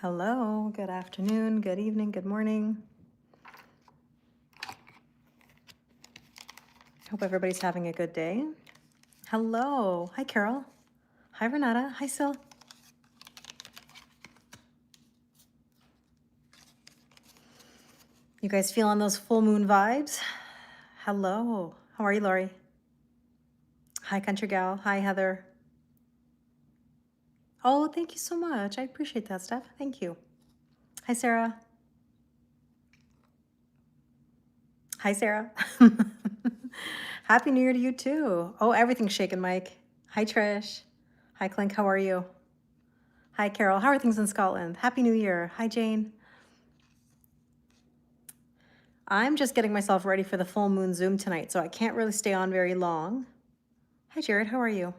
Hello, good afternoon, good evening, good morning. Hope everybody's having a good day. Hello. Hi, Carol. Hi, Renata. Hi, Sil. You guys feeling those full moon vibes? Hello. How are you, Lori? Hi, Country Gal. Hi, Heather. Oh, thank you so much. I appreciate that, Steph. Thank you. Hi, Sarah. Hi, Sarah. Happy New Year to you, too. Oh, everything's shaking, Mike. Hi, Trish. Hi, Clink. How are you? Hi, Carol. How are things in Scotland? Happy New Year. Hi, Jane. I'm just getting myself ready for the full moon Zoom tonight, so I can't really stay on very long. Hi, Jared. How are you?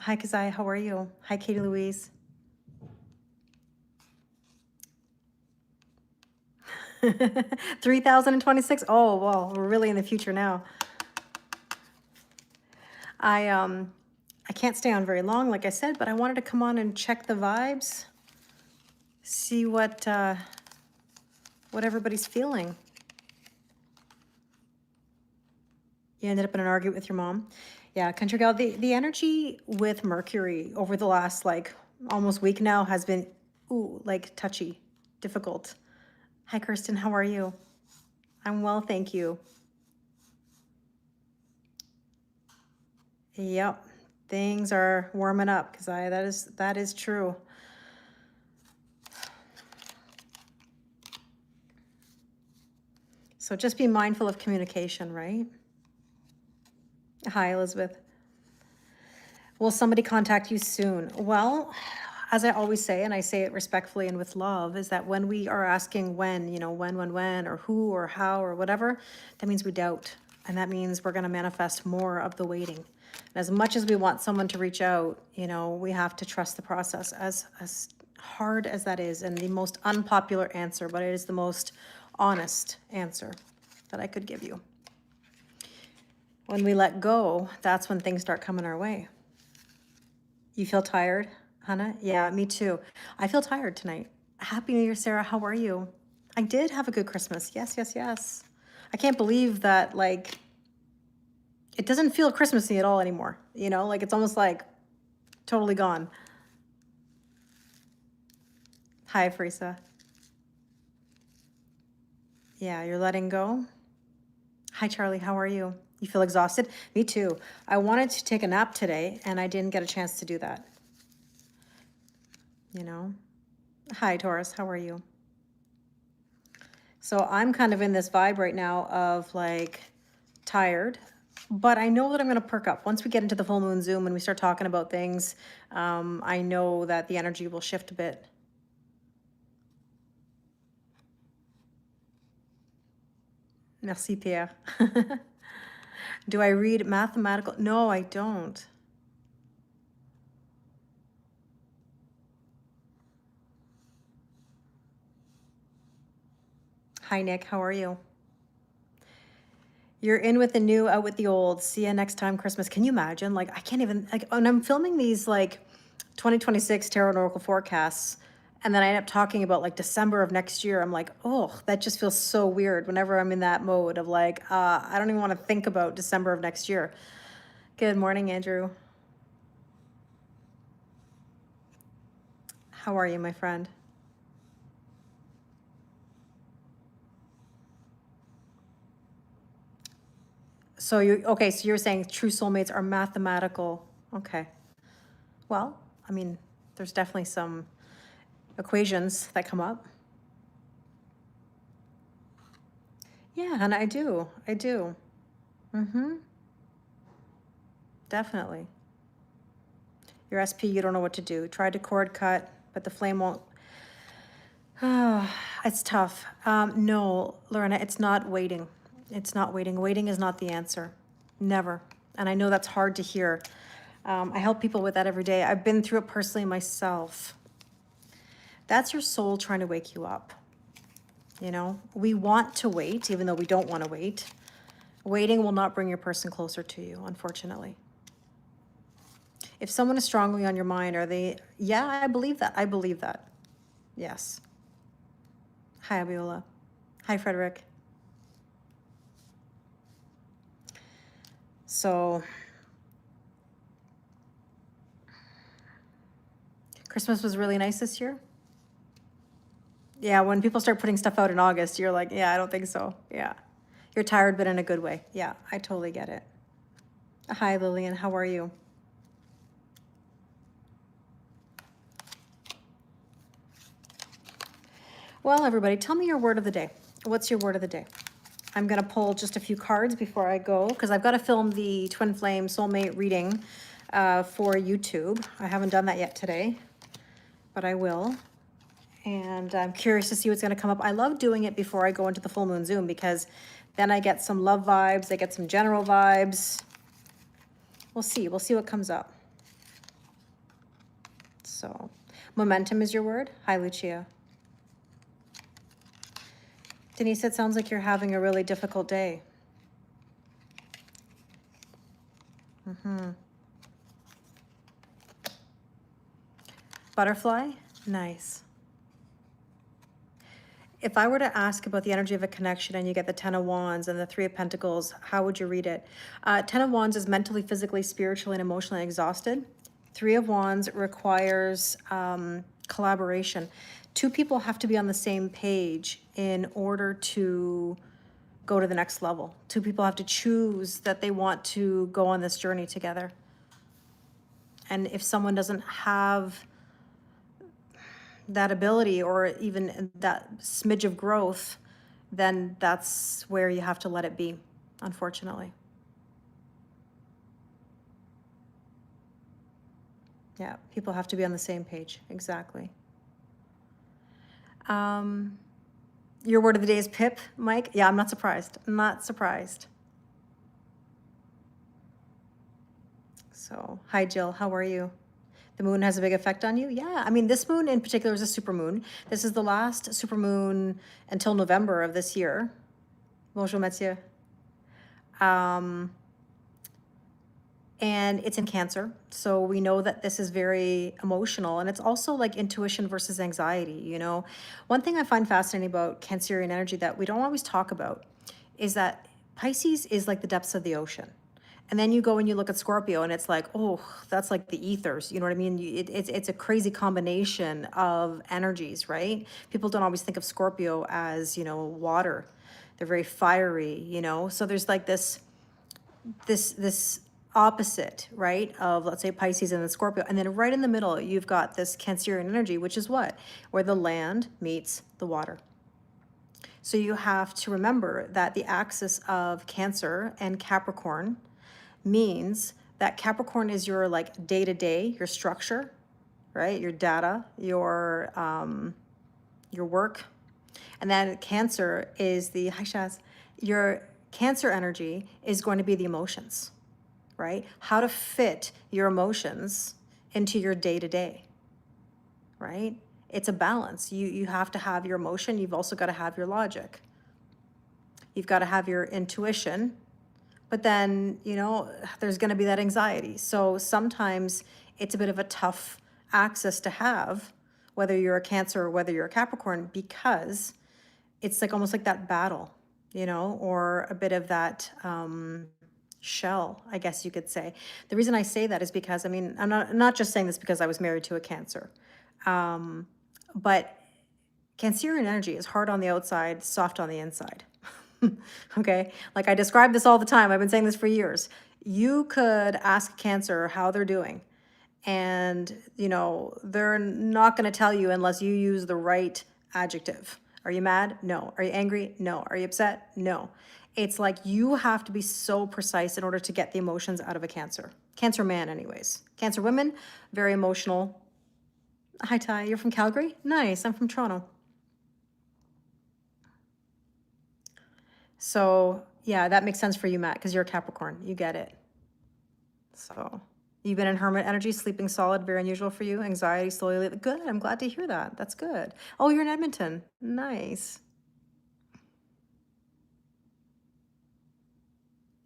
Hi, Kazai. How are you? Hi, Katie Louise. 3026. Oh, well, we're really in the future now. I can't stay on very long, like I said, but I wanted to come on and check the vibes, see what everybody's feeling. You ended up in an argument with your mom. Yeah, Country Gal, the energy with Mercury over the last like almost week now has been like touchy, difficult. Hi, Kirsten, how are you? I'm well, thank you. Yep, things are warming up because that is true. So just be mindful of communication, right? Hi, Elizabeth. Will somebody contact you soon? Well, as I always say, and I say it respectfully and with love, is that when we are asking when, when, or who, or how, or whatever, that means we doubt. And that means we're going to manifest more of the waiting. And as much as we want someone to reach out, we have to trust the process, as hard as that is, and the most unpopular answer, but it is the most honest answer that I could give you. When we let go, that's when things start coming our way. You feel tired, Hannah? Yeah, me too. I feel tired tonight. Happy New Year, Sarah. How are you? I did have a good Christmas. Yes, yes, yes. I can't believe that, like, it doesn't feel Christmassy at all anymore. Like it's almost like totally gone. Hi, Farisa. Yeah, you're letting go. Hi, Charlie. How are you? You feel exhausted? Me too. I wanted to take a nap today and I didn't get a chance to do that. Hi, Taurus. How are you? So I'm kind of in this vibe right now of like tired, but I know that I'm going to perk up. Once we get into the full moon Zoom and we start talking about things, I know that the energy will shift a bit. Merci, Pierre. Do I read mathematical? No, I don't. Hi, Nick. How are you? You're in with the new, out with the old. See you next time, Christmas. Can you imagine? Like, I can't even, like, when I'm filming these, like, 2026 Tarot and Oracle forecasts, and then I end up talking about, like, December of next year, I'm like, oh, that just feels so weird whenever I'm in that mode of, like, I don't even want to think about December of next year. Good morning, Andrew. How are you, my friend? So you're saying true soulmates are mathematical. Okay. Well, I mean, there's definitely some equations that come up. Yeah, and I do. Mm-hmm. Definitely. Your SP, you don't know what to do. Tried to cord cut, but the flame won't. It's tough. No, Lorena, it's not waiting. It's not waiting. Waiting is not the answer. Never. And I know that's hard to hear. I help people with that every day. I've been through it personally myself. That's your soul trying to wake you up. We want to wait, even though we don't want to wait. Waiting will not bring your person closer to you, unfortunately. If someone is strongly on your mind, are they? Yeah, I believe that. I believe that. Yes. Hi, Abiola. Hi, Frederick. So Christmas was really nice this year. Yeah, when people start putting stuff out in August, you're like, yeah, I don't think so. Yeah. You're tired, but in a good way. Yeah, I totally get it. Hi, Lillian. How are you? Well, everybody, tell me your word of the day. What's your word of the day? I'm going to pull just a few cards before I go because I've got to film the Twin Flame Soulmate reading for YouTube. I haven't done that yet today, but I will. And I'm curious to see what's going to come up. I love doing it before I go into the full moon Zoom because then I get some love vibes. I get some general vibes. We'll see. We'll see what comes up. So, momentum is your word. Hi, Lucia. Denise, it sounds like you're having a really difficult day. Butterfly? Nice. If I were to ask about the energy of a connection and you get the Ten of Wands and the Three of Pentacles, how would you read it? Ten of Wands is mentally, physically, spiritually, and emotionally exhausted. Three of Wands requires collaboration. Two people have to be on the same page in order to go to the next level. Two people have to choose that they want to go on this journey together. And if someone doesn't have that ability or even that smidge of growth, then that's where you have to let it be, unfortunately. Yeah, people have to be on the same page. Exactly. Your word of the day is pip, Mike. Yeah, I'm not surprised. I'm not surprised. So, hi, Jill. How are you? The moon has a big effect on you? Yeah, I mean, this moon in particular is a super moon. This is the last super moon until November of this year. Bonjour, Mathieu. And it's in Cancer. So we know that this is very emotional, and it's also like intuition versus anxiety, you know. One thing I find fascinating about Cancerian energy that we don't always talk about is that Pisces is like the depths of the ocean. And then you go and you look at Scorpio and it's like, oh, that's like the ethers, you know what I mean? It's a crazy combination of energies, right? People don't always think of Scorpio as, you know, water. They're very fiery, you know? So there's like this opposite, right, of let's say Pisces and then Scorpio, and then right in the middle you've got this Cancerian energy, which is what, where the land meets the water. So you have to remember that the axis of Cancer and Capricorn means that Capricorn is your like day-to-day, your structure, right, your data, your work, and then Cancer is the, hi Shaz, your Cancer energy is going to be the emotions, right? How to fit your emotions into your day-to-day, right? It's a balance. You have to have your emotion. You've also got to have your logic. You've got to have your intuition, but then, you know, there's going to be that anxiety. So sometimes it's a bit of a tough axis to have, whether you're a Cancer or whether you're a Capricorn, because it's like almost like that battle, you know, or a bit of that shell, I guess you could say. The reason I say that is because, I mean, I'm not just saying this because I was married to a Cancer, but Cancerian energy is hard on the outside, soft on the inside. Okay, like I describe this all the time. I've been saying this for years. You could ask Cancer how they're doing, and you know they're not going to tell you unless you use the right adjective. Are you mad? No. Are you angry? No. Are you upset? No. It's like you have to be so precise in order to get the emotions out of a Cancer man anyways. Cancer women, very emotional. Hi Ty, you're from Calgary? Nice. I'm from Toronto. So yeah, that makes sense for you, Matt, because you're a Capricorn. You get it. So you've been in hermit energy, sleeping solid, very unusual for you. Anxiety slowly. Good. I'm glad to hear that. That's good. Oh, you're in Edmonton. Nice.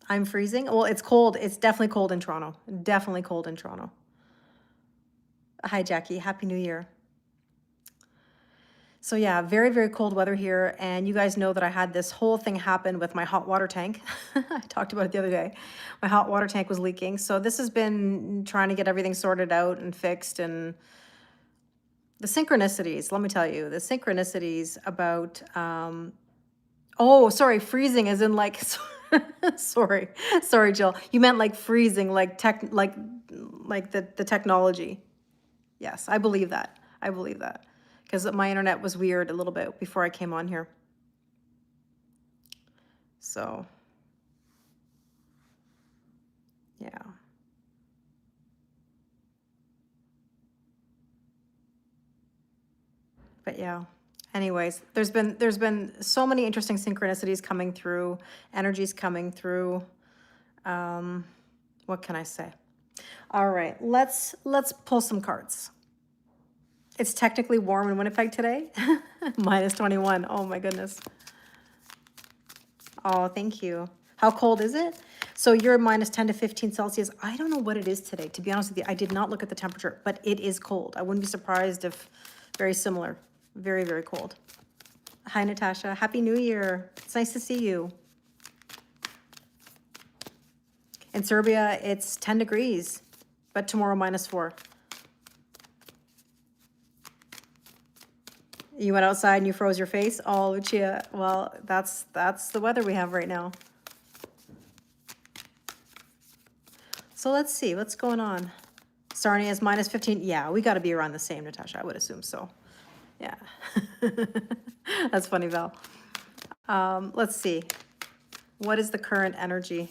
I'm freezing. Well, it's cold. It's definitely cold in Toronto. Definitely cold in Toronto. Hi, Jackie. Happy New Year. So yeah, very, very cold weather here. And you guys know that I had this whole thing happen with my hot water tank. I talked about it the other day. My hot water tank was leaking. So this has been trying to get everything sorted out and fixed. And the synchronicities, let me tell you, the synchronicities about, oh, sorry, freezing as in like, sorry, sorry, Jill. You meant like freezing, like like the technology. Yes, I believe that. I believe that. Because my internet was weird a little bit before I came on here. So, yeah. But yeah. Anyways, there's been so many interesting synchronicities coming through, energies coming through. What can I say? All right, let's pull some cards. It's technically warm in Winnipeg today. Minus 21. Oh my goodness. Oh, thank you. How cold is it? So you're minus 10 to 15 Celsius. I don't know what it is today. To be honest with you, I did not look at the temperature, but it is cold. I wouldn't be surprised if very similar. Very, very cold. Hi, Natasha. Happy New Year. It's nice to see you. In Serbia, it's 10 degrees, but tomorrow minus 4. You went outside and you froze your face? Oh, Lucia, well, that's the weather we have right now. So let's see, what's going on? Sarnia is minus 15. Yeah, we got to be around the same, Natasha. I would assume so. Yeah. That's funny, Val. Let's see. What is the current energy?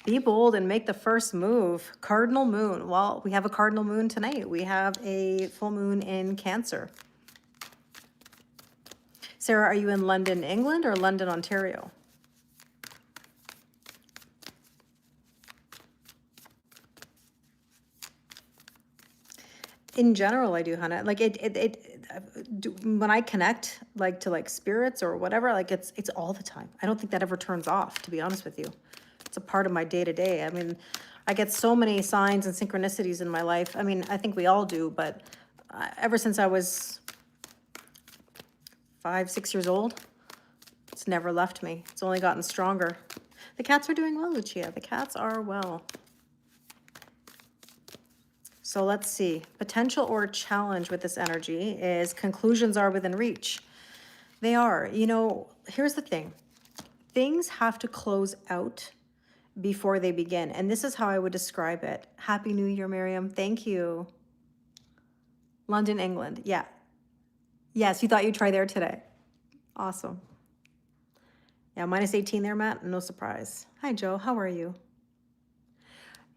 Be bold and make the first move. Cardinal moon. Well, we have a cardinal moon tonight. We have a full moon in Cancer. Sarah, are you in London, England, or London, Ontario? In general, I do, Hannah. Like when I connect like to like spirits or whatever, like it's all the time. I don't think that ever turns off, to be honest with you. It's a part of my day to day. I mean, I get so many signs and synchronicities in my life. I mean, I think we all do, but ever since I was 5, 6 years old, it's never left me. It's only gotten stronger. The cats are doing well, Lucia. The cats are well. So let's see. Potential or challenge with this energy is conclusions are within reach. They are. You know, here's the thing. Things have to close out before they begin. And this is how I would describe it. Happy New Year, Miriam. Thank you. London, England. Yeah. Yes, you thought you'd try there today. Awesome. Yeah, minus 18 there, Matt. No surprise. Hi, Joe. How are you?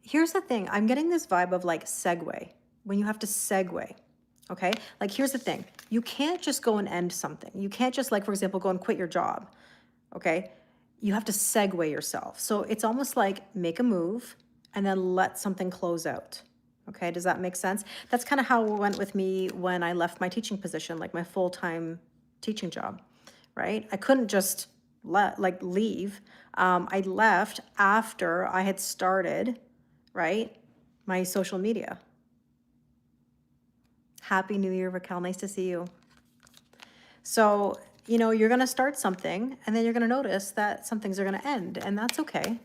Here's the thing. I'm getting this vibe of like segue. When you have to segue, okay? Like, here's the thing. You can't just go and end something. You can't just, like, for example, go and quit your job, okay? You have to segue yourself. So it's almost like make a move and then let something close out. Okay, does that make sense? That's kind of how it went with me when I left my teaching position, like my full-time teaching job, right? I couldn't just leave. I left after I had started, right, my social media. Happy New Year, Raquel. Nice to see you. So, you know, you're going to start something and then you're going to notice that some things are going to end, and that's okay.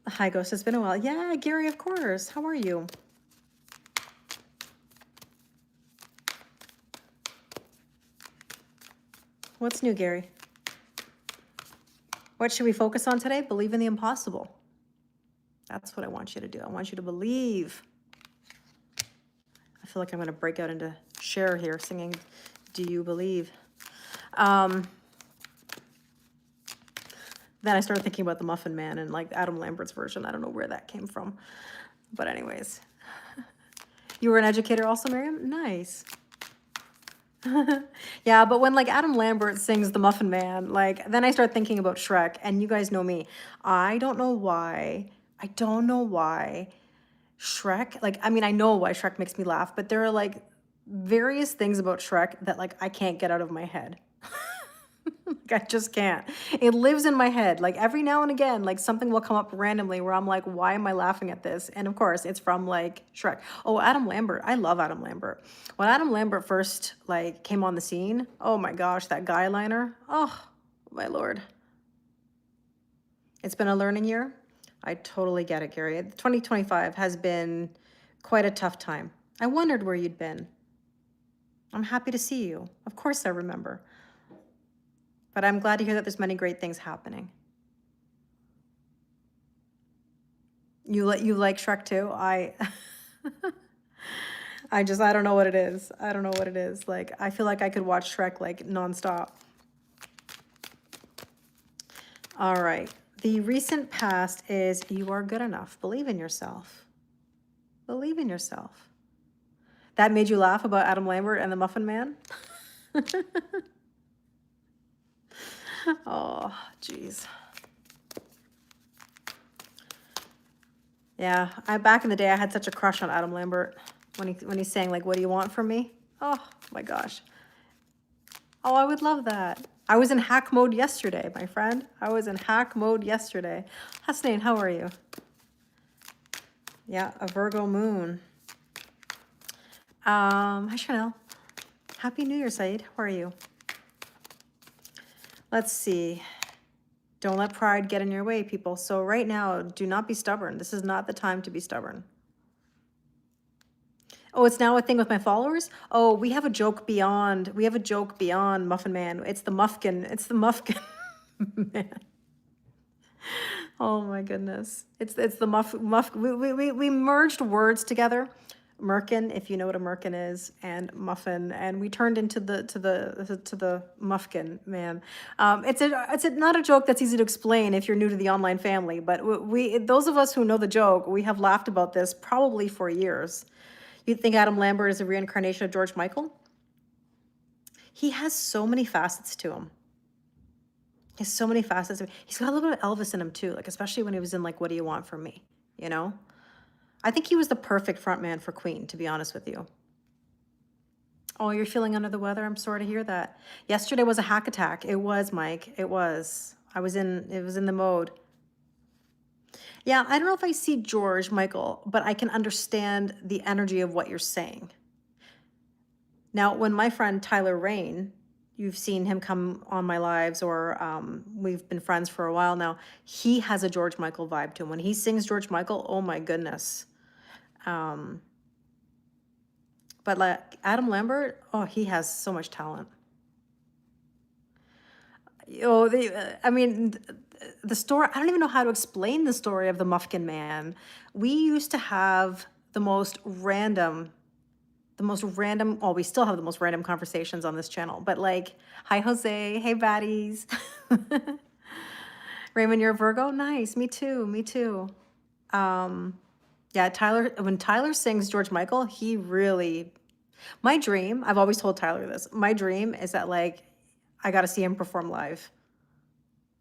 Hi, Ghost. It's been a while. Yeah, Gary, of course. How are you? What's new, Gary? What should we focus on today? Believe in the impossible. That's what I want you to do. I want you to believe. I feel like I'm going to break out into Cher here singing Do You Believe? Then I started thinking about the Muffin Man and like Adam Lambert's version. I don't know where that came from. But anyways. You were an educator also, Miriam? Nice. Yeah, but when like Adam Lambert sings the Muffin Man, like then I start thinking about Shrek, and you guys know me. I don't know why Shrek, like, I mean, I know why Shrek makes me laugh, but there are like various things about Shrek that like I can't get out of my head. Like, I just can't. It lives in my head. Like every now and again, like something will come up randomly where I'm like, why am I laughing at this? And of course, it's from like Shrek. Oh, Adam Lambert. I love Adam Lambert. When Adam Lambert first like came on the scene, oh my gosh, that guy liner. Oh my Lord. It's been a learning year. I totally get it, Gary. 2025 has been quite a tough time. I wondered where you'd been. I'm happy to see you. Of course I remember. But I'm glad to hear that there's many great things happening. You like Shrek too? I don't know what it is. I don't know what it is. Like, I feel like I could watch Shrek like nonstop. All right. The recent past is you are good enough. Believe in yourself. Believe in yourself. That made you laugh about Adam Lambert and the Muffin Man? Oh, geez. Yeah, back in the day I had such a crush on Adam Lambert when he's saying like, "What do you want from me?" Oh my gosh. Oh, I would love that. I was in hack mode yesterday, my friend. I was in hack mode yesterday. Hasnain, how are you? Yeah, a Virgo moon. Hi Chanel. Happy New Year, Saeed. How are you? Let's see. Don't let pride get in your way, people. So right now, do not be stubborn. This is not the time to be stubborn. Oh, it's now a thing with my followers? Oh, we have a joke beyond Muffin Man. It's the Muffkin. It's the Muffkin Man. Oh my goodness. It's the we merged words together. Merkin, if you know what a merkin is, and muffin, and we turned into the Muffkin Man. It's not a joke that's easy to explain if you're new to the online family, but we those of us who know the joke, we have laughed about this probably for years. You think Adam Lambert is a reincarnation of George Michael? He has so many facets to him. He has so many facets. He's got a little bit of Elvis in him too, like especially when he was in like "What Do You Want From Me?" You know? I think he was the perfect front man for Queen, to be honest with you. Oh, you're feeling under the weather? I'm sorry to hear that. Yesterday was a hack attack. It was, Mike. It was. It was in the mode. Yeah, I don't know if I see George Michael, but I can understand the energy of what you're saying. Now, when my friend Tyler Rain, you've seen him come on my lives, or we've been friends for a while now, he has a George Michael vibe to him. When he sings George Michael, oh my goodness. But like Adam Lambert, oh, he has so much talent. Oh, I mean, the story, I don't even know how to explain the story of the Muffkin Man. We used to have the most random, well, we still have the most random conversations on this channel, but like, hi, Jose. Hey, baddies. Raymond, you're a Virgo? Nice. Me too. Me too. Yeah, when Tyler sings George Michael, he really, my dream, I've always told Tyler this, my dream is that like, I got to see him perform live.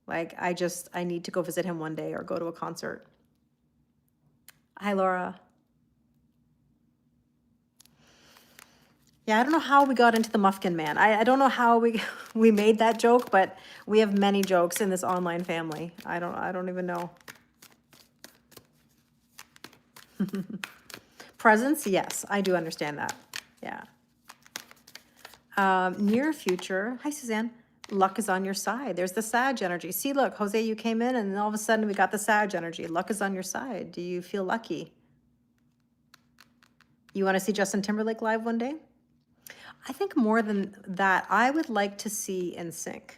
Like, I need to go visit him one day or go to a concert. Hi, Laura. Yeah, I don't know how we got into the Muffkin Man. I don't know how we made that joke, but we have many jokes in this online family. I don't even know. Presents, yes, I do understand that. Yeah. Near future, hi Suzanne, luck is on your side. There's the Sag energy. See, look, Jose, you came in and all of a sudden we got the Sag energy. Luck is on your side. Do you feel lucky? You want to see Justin Timberlake live one day? I think more than that, I would like to see NSYNC.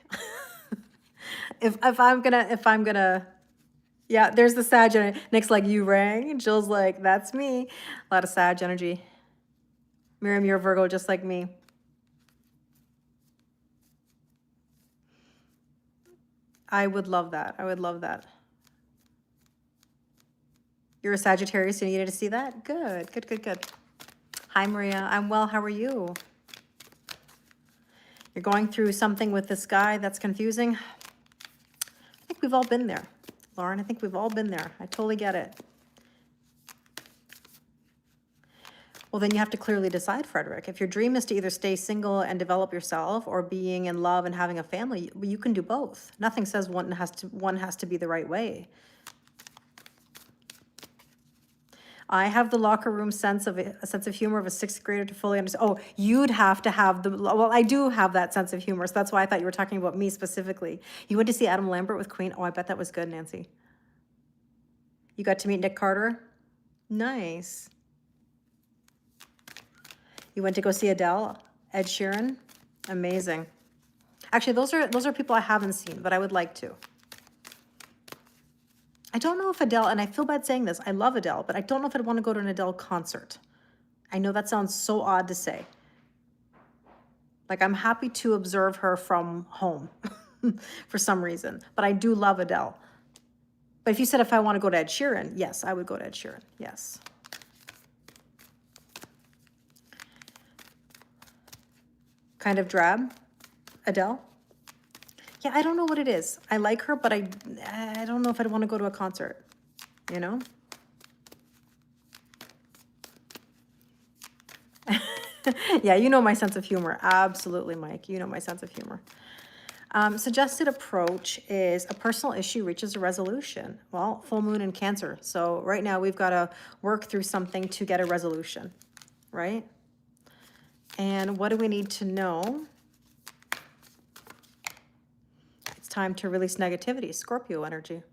if I'm gonna, yeah, there's the Sag energy. Nick's like, you rang. Jill's like, that's me. A lot of Sag energy. Miriam, you're a Virgo just like me. I would love that. I would love that. You're a Sagittarius, you needed to see that? Good, good, good, good. Hi, Maria. I'm well. How are you? You're going through something with this guy that's confusing. I think we've all been there. Lauren, I think we've all been there. I totally get it. Well, then you have to clearly decide, Frederick. If your dream is to either stay single and develop yourself or being in love and having a family, you can do both. Nothing says one has to be the right way. I have the locker room sense of a sense of humor of a sixth grader to fully understand. Oh, you'd have to have well, I do have that sense of humor. So that's why I thought you were talking about me specifically. You went to see Adam Lambert with Queen. Oh, I bet that was good, Nancy. You got to meet Nick Carter. Nice. You went to go see Adele, Ed Sheeran. Amazing. Actually, those are people I haven't seen, but I would like to. I don't know if Adele, and I feel bad saying this, I love Adele, but I don't know if I'd want to go to an Adele concert. I know that sounds so odd to say. Like, I'm happy to observe her from home for some reason, but I do love Adele. But if you said if I want to go to Ed Sheeran, yes, I would go to Ed Sheeran, yes. Kind of drab, Adele? Yeah, I don't know what it is. I like her, but I don't know if I'd want to go to a concert, you know? Yeah, you know my sense of humor. Absolutely, Mike. You know my sense of humor. Suggested approach is a personal issue reaches a resolution. Well, full moon in Cancer. So right now we've got to work through something to get a resolution, right? And what do we need to know? It's time to release negativity, Scorpio energy.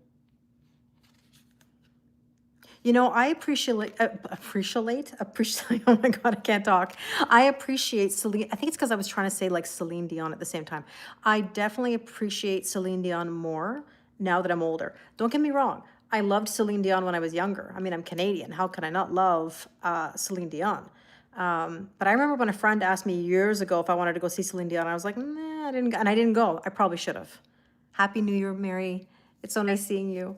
You know, I appreciate, oh my God, I can't talk. I appreciate Celine, I think it's because I was trying to say like Celine Dion at the same time. I definitely appreciate Celine Dion more now that I'm older. Don't get me wrong. I loved Celine Dion when I was younger. I mean, I'm Canadian. How can I not love Celine Dion? But I remember when a friend asked me years ago if I wanted to go see Celine Dion, I was like, nah, I didn't go. I probably should have. Happy New Year, Mary. It's so nice seeing you.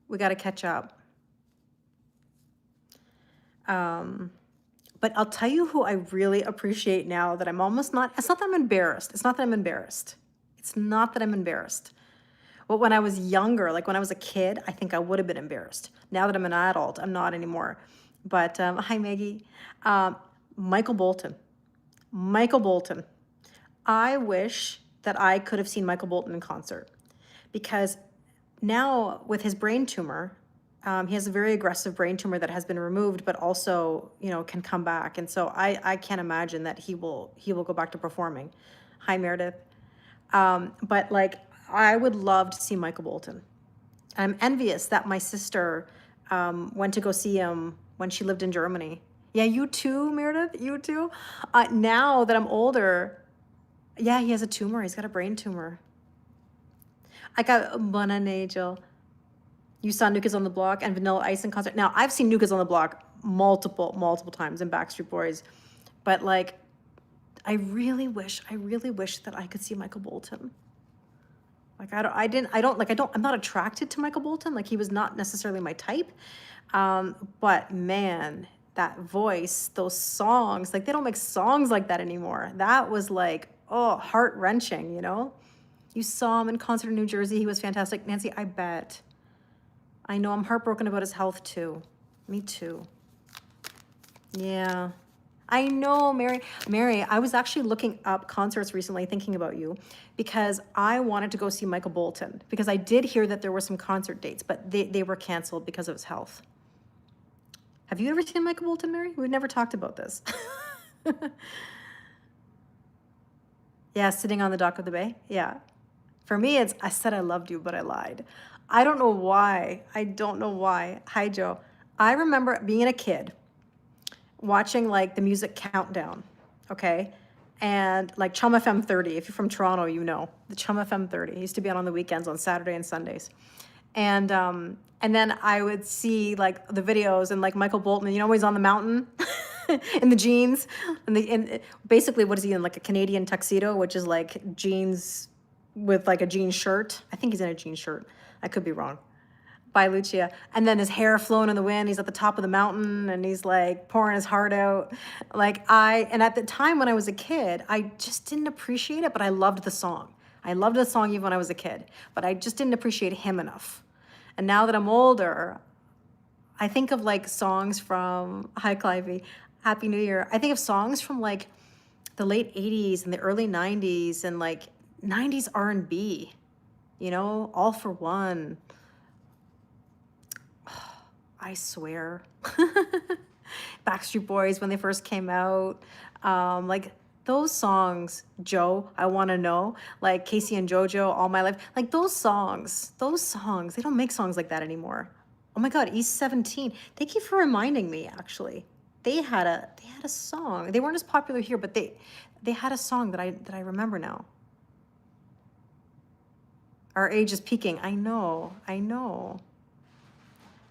We got to catch up. But I'll tell you who I really appreciate now that I'm almost not, it's not that I'm embarrassed. It's not that I'm embarrassed. It's not that I'm embarrassed. But when I was younger, like when I was a kid, I think I would have been embarrassed. Now that I'm an adult, I'm not anymore. But hi, Maggie. Michael Bolton. Michael Bolton. I wish that I could have seen Michael Bolton in concert because now with his brain tumor, he has a very aggressive brain tumor that has been removed, but also, you know, can come back. And so I can't imagine that he will go back to performing. Hi, Meredith. But like, I would love to see Michael Bolton. I'm envious that my sister went to go see him when she lived in Germany. Yeah, you too, Meredith, you too. Now that I'm older, yeah, he has a tumor. He's got a brain tumor. I got Bonanangel. You saw New Kids on the Block and Vanilla Ice in concert. Now, I've seen New Kids on the Block multiple times in Backstreet Boys. But like, I really wish that I could see Michael Bolton. Like, I'm not attracted to Michael Bolton. Like, he was not necessarily my type. But man, that voice, those songs, like they don't make songs like that anymore. That was like, oh, heart-wrenching, you know? You saw him in concert in New Jersey. He was fantastic. Nancy, I bet. I know, I'm heartbroken about his health too. Me too. Yeah. I know, Mary. Mary, I was actually looking up concerts recently thinking about you because I wanted to go see Michael Bolton because I did hear that there were some concert dates, but they were canceled because of his health. Have you ever seen Michael Bolton, Mary? We've never talked about this. Yeah, sitting on the dock of the bay. Yeah. For me, I said I loved you, but I lied. I don't know why. Hi, Joe. I remember being a kid watching like the music countdown, okay? And like Chum FM 30, if you're from Toronto, you know. The Chum FM 30. It used to be on the weekends on Saturday and Sundays. And then I would see like the videos and like Michael Bolton, you know, he's on the mountain in the jeans. And basically, what is he in, like a Canadian tuxedo, which is like jeans with like a jean shirt. I think he's in a jean shirt. I could be wrong. By Lucia. And then his hair flowing in the wind. He's at the top of the mountain and he's like pouring his heart out. And at the time when I was a kid, I just didn't appreciate it, but I loved the song. I loved the song even when I was a kid, but I just didn't appreciate him enough. And now that I'm older, I think of like songs from, hi Clivey, Happy New Year. I think of songs from like the late 80s and the early 90s and like 90s R&B, you know, All for One. I swear. Backstreet Boys when they first came out. Like those songs, Joe, I Want to Know, like Casey and JoJo, All My Life, like those songs, they don't make songs like that anymore. Oh my God, East 17. Thank you for reminding me, actually. They had a song. They weren't as popular here, but they had a song that I remember now. Our age is peaking. I know, I know.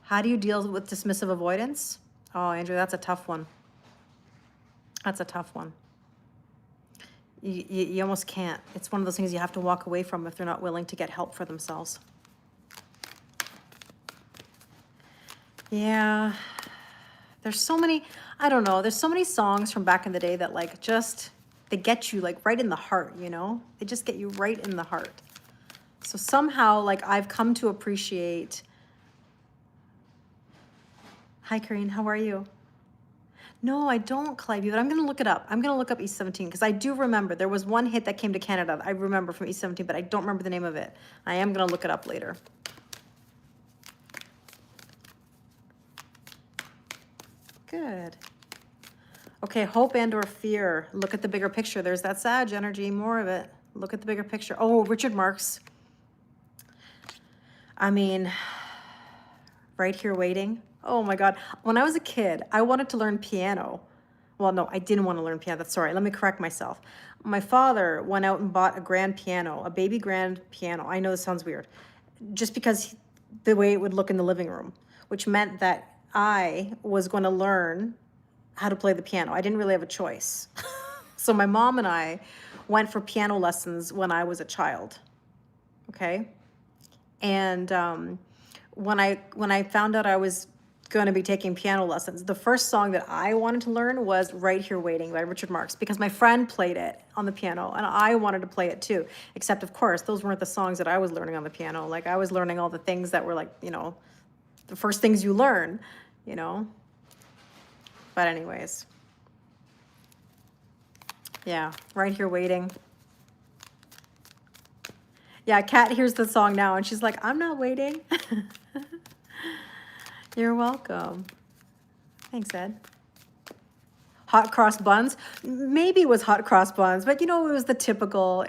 How do you deal with dismissive avoidance? Oh, Andrew, that's a tough one. That's a tough one. You almost can't. It's one of those things you have to walk away from if they're not willing to get help for themselves. Yeah. There's so many, I don't know, there's so many songs from back in the day that like just, they get you like right in the heart, you know? They just get you right in the heart. So somehow like I've come to appreciate. Hi, Karine, how are you? No, I don't, Clivey, but I'm going to look it up. I'm going to look up East 17 because I do remember there was one hit that came to Canada. I remember from East 17, but I don't remember the name of it. I am going to look it up later. Good. Okay, hope and or fear. Look at the bigger picture. There's that Sag energy, more of it. Look at the bigger picture. Oh, Richard Marx. I mean, right here waiting. Oh my God. When I was a kid, I wanted to learn piano. Well, no, I didn't want to learn piano. That's sorry. Let me correct myself. My father went out and bought a grand piano, a baby grand piano. I know this sounds weird. Just because the way it would look in the living room, which meant that I was going to learn how to play the piano. I didn't really have a choice. So my mom and I went for piano lessons when I was a child. Okay. And when I found out I was going to be taking piano lessons, the first song that I wanted to learn was Right Here Waiting by Richard Marx, because my friend played it on the piano and I wanted to play it too. Except of course, those weren't the songs that I was learning on the piano. Like I was learning all the things that were like, you know, the first things you learn, you know. But anyways. Yeah, Right Here Waiting. Yeah, Kat hears the song now and she's like, I'm not waiting. You're welcome. Thanks, Ed. Hot cross buns. Maybe it was hot cross buns, but you know, it was the typical,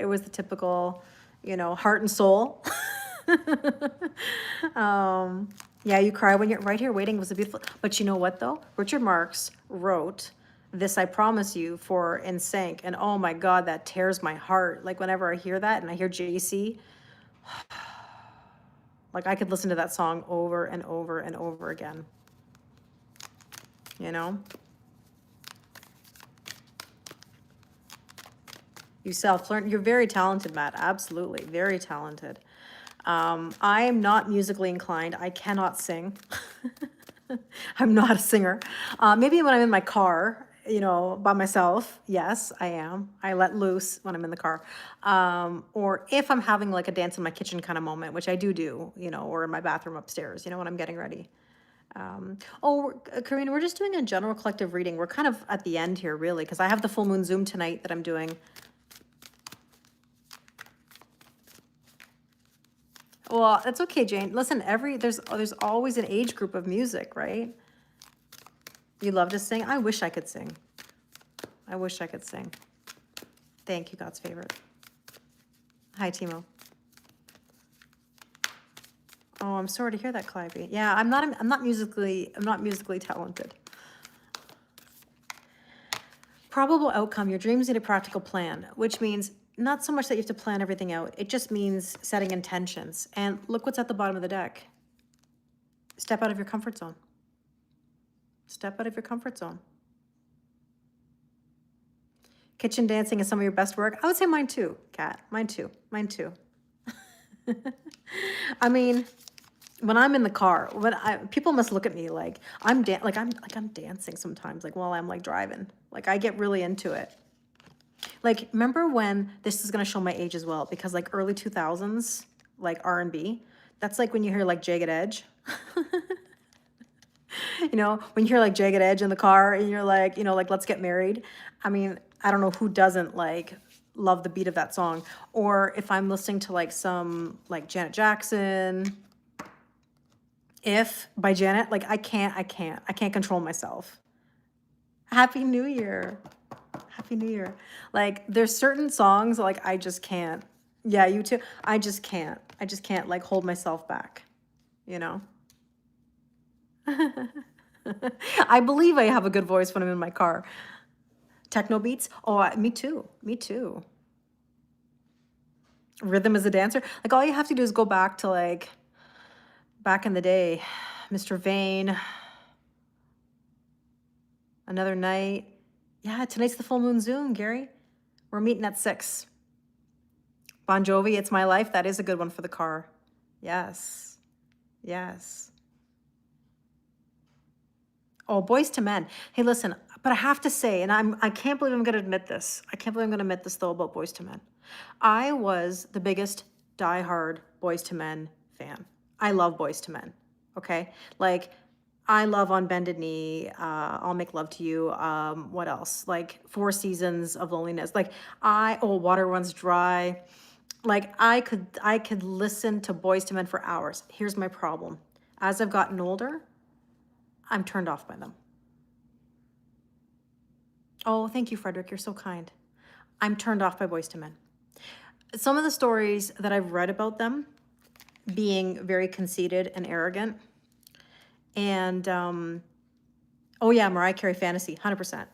you know, heart and soul. Yeah, you cry when you're Right Here Waiting was a beautiful, but you know what though? Richard Marx wrote This I Promise You for NSYNC, and oh my God, that tears my heart. Like whenever I hear that and I hear JC, like I could listen to that song over and over and over again. You know? You self-learn. You're very talented, Matt. Absolutely. Very talented. I am not musically inclined. I cannot sing. I'm not a singer. Maybe when I'm in my car, you know, by myself. Yes, I am. I let loose when I'm in the car. Or if I'm having like a dance in my kitchen kind of moment, which I do, you know, or in my bathroom upstairs, you know, when I'm getting ready. Karina, we're just doing a general collective reading. We're kind of at the end here, really, because I have the full moon Zoom tonight that I'm doing. Well, that's okay, Jane. Listen, there's always an age group of music, right? You love to sing? I wish I could sing. I wish I could sing. Thank you, God's favorite. Hi, Timo. Oh, I'm sorry to hear that, Clivey. Yeah, I'm not musically talented. Probable outcome, your dreams need a practical plan, which means not so much that you have to plan everything out. It just means setting intentions. And look what's at the bottom of the deck. Step out of your comfort zone. Step out of your comfort zone. Kitchen dancing is some of your best work. I would say mine too, Kat. Mine too. Mine too. I mean, when I'm in the car, people must look at me like I'm dancing sometimes, like while I'm like driving. Like I get really into it. Like, remember when, this is going to show my age as well, because like early 2000s, like R&B, that's like when you hear like Jagged Edge. You know, when you hear like Jagged Edge in the car and you're like, you know, like Let's Get Married. I mean, I don't know who doesn't like love the beat of that song. Or if I'm listening to like some like Janet Jackson, If by Janet, like I can't control myself. Happy New Year. Happy New Year. Like there's certain songs like I just can't. Yeah, you too. I just can't. I just can't like hold myself back, you know? I believe I have a good voice when I'm in my car. Techno beats? Oh, me too. Me too. Rhythm as a dancer? Like all you have to do is go back to like back in the day. Mr. Vane, Another Night. Yeah, tonight's the full moon Zoom, Gary. We're meeting at 6. Bon Jovi, It's My Life. That is a good one for the car. Yes. Yes. Oh, Boys to Men. Hey, listen, but I have to say, and I can't believe I'm going to admit this. I can't believe I'm going to admit this though about Boys to Men. I was the biggest diehard Boys to Men fan. I love Boys to Men. Okay, like I love On Bended Knee. I'll Make Love to You. What else? Like 4 Seasons of Loneliness. Like Water Runs Dry. Like I could listen to Boys to Men for hours. Here's my problem. As I've gotten older, I'm turned off by them. Oh, thank you, Frederick. You're so kind. I'm turned off by Boys to Men. Some of the stories that I've read about them being very conceited and arrogant. And, oh yeah, Mariah Carey Fantasy, 100%.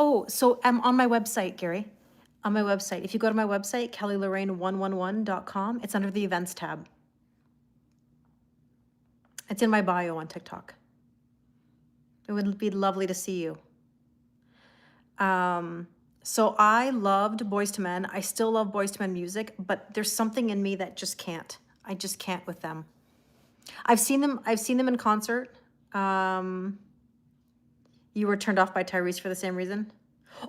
Oh, so I'm on my website, Gary. On my website. If you go to my website, kellylorraine111.com, it's under the events tab. It's in my bio on TikTok. It would be lovely to see you. So I loved Boys to Men. I still love Boys to Men music, but there's something in me that just can't. I just can't with them. I've seen them in concert. You were turned off by Tyrese for the same reason?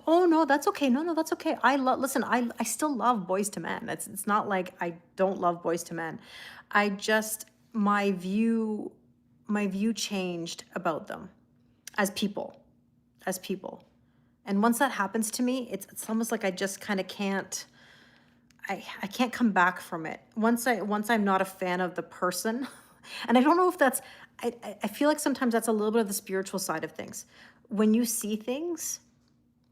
Oh no, that's okay. No, that's okay. Listen, I still love Boys to Men. It's not like I don't love Boys to Men. I just my view changed about them as people. And once that happens to me, it's almost like I just kind of can't I can't come back from it. Once I'm not a fan of the person, and I don't know if that's I feel like sometimes that's a little bit of the spiritual side of things. When you see things,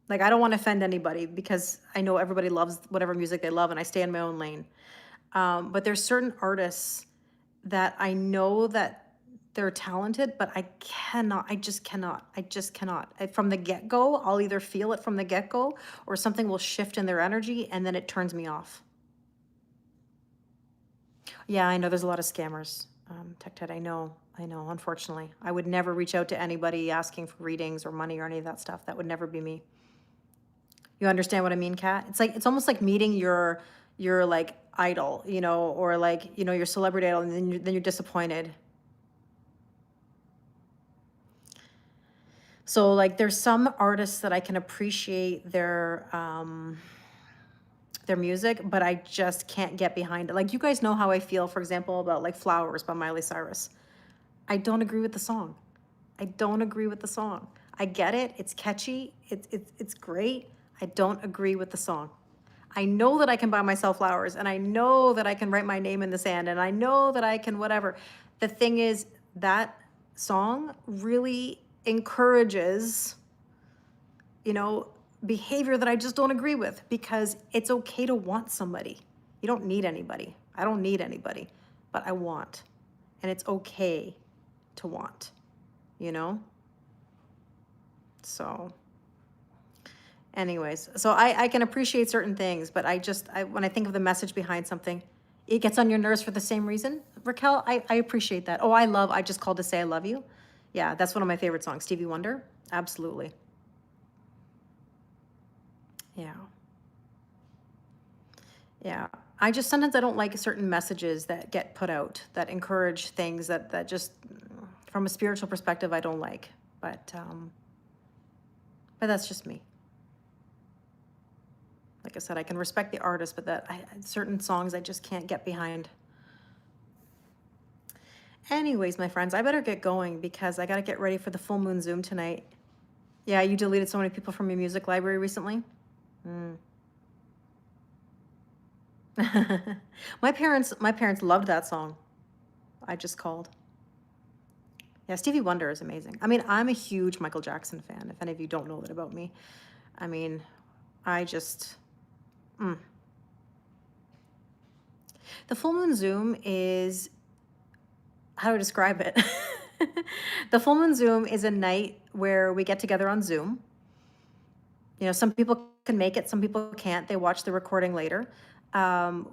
like I don't want to offend anybody because I know everybody loves whatever music they love and I stay in my own lane. But there's certain artists that I know that they're talented, but I just cannot. From the get-go, I'll either feel it from the get-go or something will shift in their energy and then it turns me off. Yeah, I know there's a lot of scammers. Tech Ted, I know, unfortunately. I would never reach out to anybody asking for readings or money or any of that stuff. That would never be me. You understand what I mean, Kat? It's almost like meeting your like idol, you know, or like, you know, your celebrity idol, and then you're disappointed. So like there's some artists that I can appreciate their music, but I just can't get behind it. Like you guys know how I feel, for example, about like Flowers by Miley Cyrus. I don't agree with the song. I get it. It's catchy. It's great. I don't agree with the song. I know that I can buy myself flowers and I know that I can write my name in the sand and I know that I can whatever. The thing is that song really encourages, you know, behavior that I just don't agree with because it's okay to want somebody. You don't need anybody. I don't need anybody, but I want. And it's okay to want, you know? So anyways, so I can appreciate certain things, but when I think of the message behind something, it gets on your nerves for the same reason. Raquel, I appreciate that. Oh, I Just Called to Say I Love You. Yeah, that's one of my favorite songs. Stevie Wonder, absolutely. Yeah. Yeah. Sometimes I don't like certain messages that get put out that encourage things that just, from a spiritual perspective, I don't like. But that's just me. Like I said, I can respect the artist, but certain songs I just can't get behind. Anyways, my friends, I better get going because I got to get ready for the full moon Zoom tonight. Yeah, you deleted so many people from your music library recently. Mm. My parents loved that song. I just called. Yeah, Stevie Wonder is amazing. I mean, I'm a huge Michael Jackson fan, if any of you don't know that about me. I mean, I just, mm. The full moon Zoom is, how do I describe it? The full moon Zoom is a night where we get together on Zoom. You know, some people can make it, some people can't. They watch the recording later.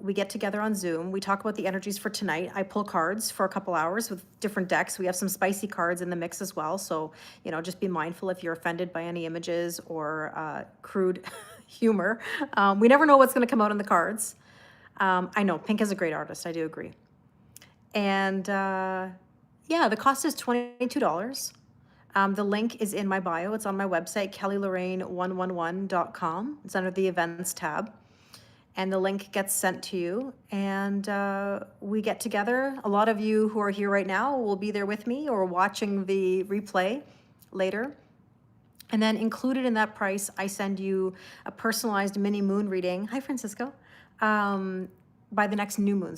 We get together on Zoom. We talk about the energies for tonight. I pull cards for a couple hours with different decks. We have some spicy cards in the mix as well. So, you know, just be mindful if you're offended by any images or crude humor. We never know what's going to come out in the cards. I know Pink is a great artist. I do agree. And yeah, the cost is $22. The link is in my bio. It's on my website, kellylorraine111.com. It's under the events tab. And the link gets sent to you. And we get together. A lot of you who are here right now will be there with me or watching the replay later. And then included in that price, I send you a personalized mini moon reading. Hi, Francisco. By the next new moon.